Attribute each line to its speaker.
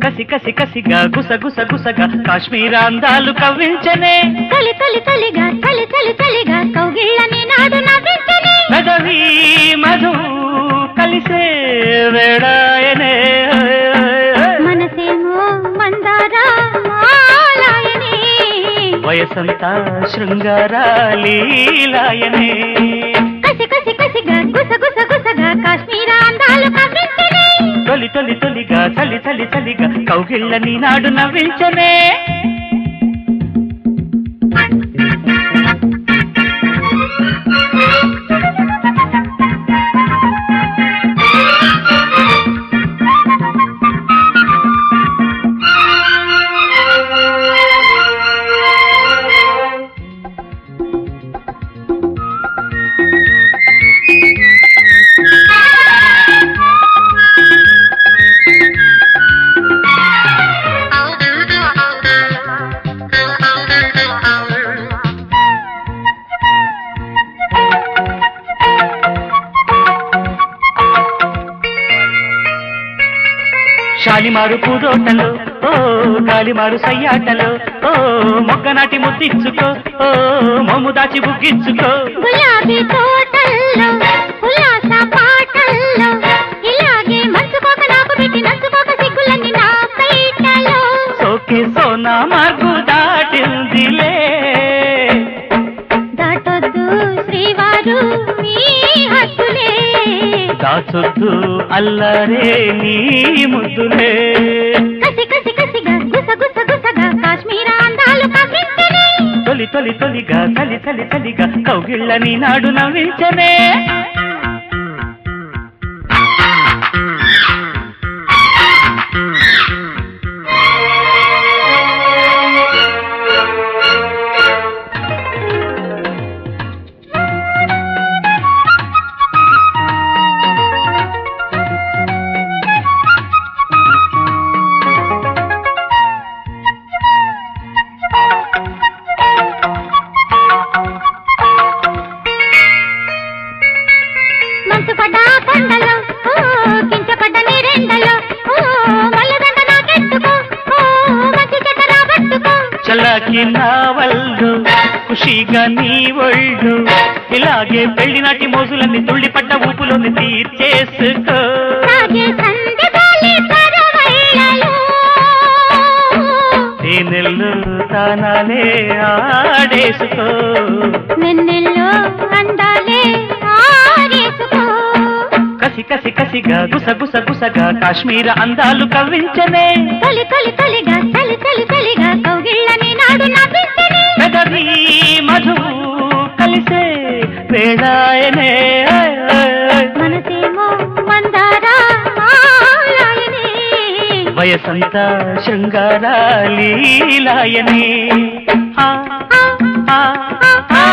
Speaker 1: కసి కసి కసిగా గుస గుస గుసగా కాశ్మీర అందాలు కవ్వించనే
Speaker 2: తలి తలి తలిగా తలి తలి తలిగా కౌగిళ్ళని నాడు నవ్వించనే
Speaker 1: పెదవి మధు కలిసే వేడాయనే
Speaker 2: మనసేమో మందారాయనే
Speaker 1: వయసంతా శృంగారాలీలాయనే
Speaker 2: కసి కసి కసిగా గుస గుస గుసగా కాశ్మీర అందాలు కవ్వించనే
Speaker 1: తొలి తొలి తొలిగా చలి చలి చలిగా కౌగిళ్ళని నాడు నవ్వించనే శాలిమారు పూదోటలో ఓ గాలిమారు సయ్యాటలో ఓ మొగ్గనాటి ముద్దిచ్చుకో ఓ మొమ్ము దాచి బుగ్గిచ్చుకో
Speaker 2: గులాబీ తోటల్లో ఉల్లాస పాటల్లో ఇలాగే మంచుకోక నాకు పెట్టి నచ్చుకోక సిగ్గులన్నీ నా పైటలో
Speaker 1: సోకే సోనా మార్గు దాటిందిలే
Speaker 2: దాటొద్దు శ్రీవారు మీ హద్దులే
Speaker 1: దాచొద్దు అల్లరే నీ ముద్దులే
Speaker 2: కసి కసి కసిగా గుస గుస గుసగా కాశ్మీర అందాలు కవ్వించనే
Speaker 1: తొలి తొలి తొలిగా చలి చలి చలిగా కౌగిళ్ళని నాడు నవ్వించనే
Speaker 2: మంచుపడ్డా కొండలో కించపడ్డ నీరెండలో మల్లదండ నాకెత్తుకో మంచి చెడ్డ రాబట్టుకో
Speaker 1: చల్లకి నా వల్లు ఖుషిగా నీ ఒళ్ళు ఇలాగే పెళ్లినాటి మోజులన్నీ తుళ్ళిపడ్డ ఊపులోని తీర్చేసుకో
Speaker 2: సాగే సంధ్య గాలి పరవళ్ళలో
Speaker 1: తేనెల్లు తానాలే ఆడేసుకో
Speaker 2: వెన్నెల్లో అందాలే ఆరేసుకో
Speaker 1: కసి కసి కసిగా గుస గుస గుసగా కాశ్మీర అందాలు కవ్వించనే
Speaker 2: తొలి తొలి తొలిగా చలి చలి చలిగా కౌగిళ్ళని నాడు నవ్వించనే
Speaker 1: పెదవి మధు కలిసే వేడాయనే
Speaker 2: మనసేమో మందారాయనే
Speaker 1: వయసంతా శృంగారాలీలాయనే ఆ ఆ ఆ ఆ